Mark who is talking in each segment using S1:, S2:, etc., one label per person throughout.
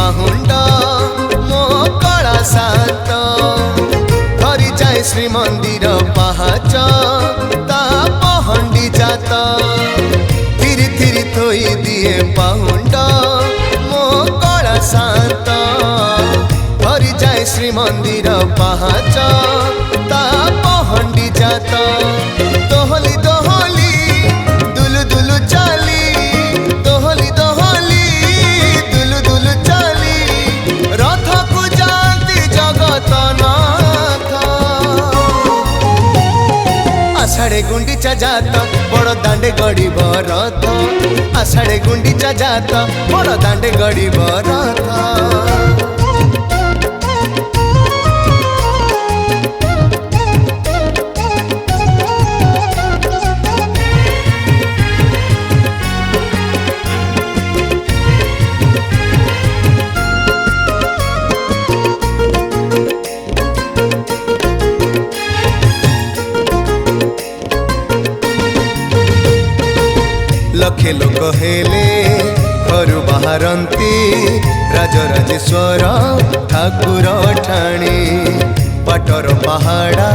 S1: पाहुंड मो कला सात धरी जाए श्रीमंदिर पहाच ता पहंडी जात थिरी थिरी थोई दिए पाहुंड मो कला सात धरी जाए श्रीमंदिर पहाच ता पहंडी जात दोहली दोहली दुलु दुलु चाली दोहली दोहली दुलु दुलु चाली रथ को जानती जगत नाथ आषाढ़े गुंडीचा जात बड़ दांडे गड़ीब रथ आषाढ़े गुंडीचा जात बड़ दांडे गड़ीब रथ लखे लोक हेले घर बाहरती राजराजेश्वर ठाकुर ठाणी पाटर पहाड़ा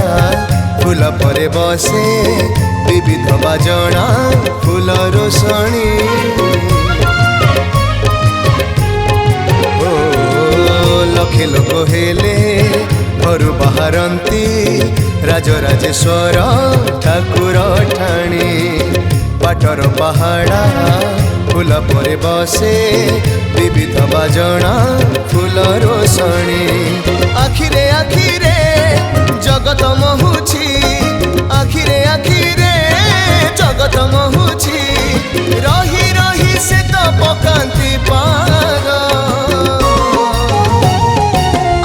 S1: फूल परे बसे विविध बाजना फूल रोशनी लखे लोक हेले घर बाहरती राजराजेश्वर ठाकुर ठाणी पाटर पहाड़ा फूल परे बसे विविध बाजना फूल रोशनी आखिरे आखिरे जगत महुछि आखिरे आखिरे जगत महुछि रही रही से तो पकांती पार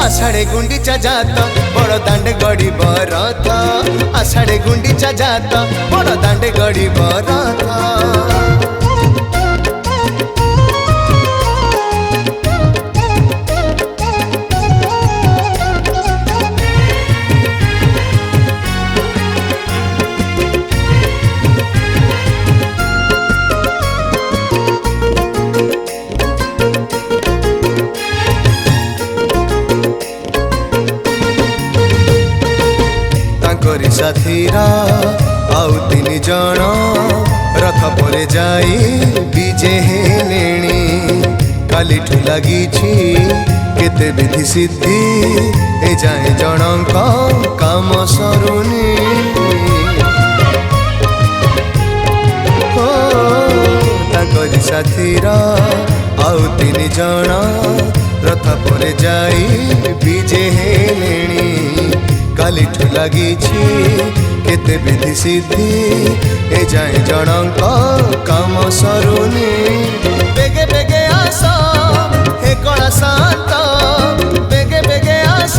S1: आषाढ़े गुंडीचा जात बड़ दांडे गड़ीब रथ आषाढ़े गुंडीचा जात बड़ दांडे गड़ीब रथ साथीरा आउ तीन जन रथ परे जाई विजे हेलेणी काली ठु लगी केते विधि सिद्धि ए जाए जनक काम सरुनी ताकरी साथीरा आउ तीन जन रथ परे जाई विजे हेलेणी काली ठु लगी केते विधि सिद्धि ए जाए जनक काम सरुनी बेगे बेगे आस हे कला शांत बेगे बेगे आस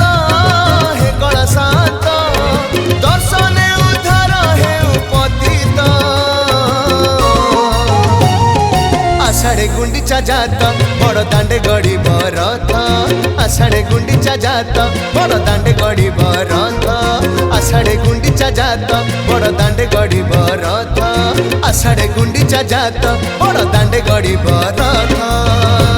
S1: हे कला शांत दर्शने उद्धार हे उपतित आषाढ़े गुंडीचा जात बड़ दांडे गड़ीब रथ आषाढ़े गुंडीचा जात बड़ दांडे गड़ीब रथ आषाढ़े गुंडीचा जात बड़ दांडे गड़ीब रथ आषाढ़े गुंडीचा जात बड़ दांडे गड़ीब रथ।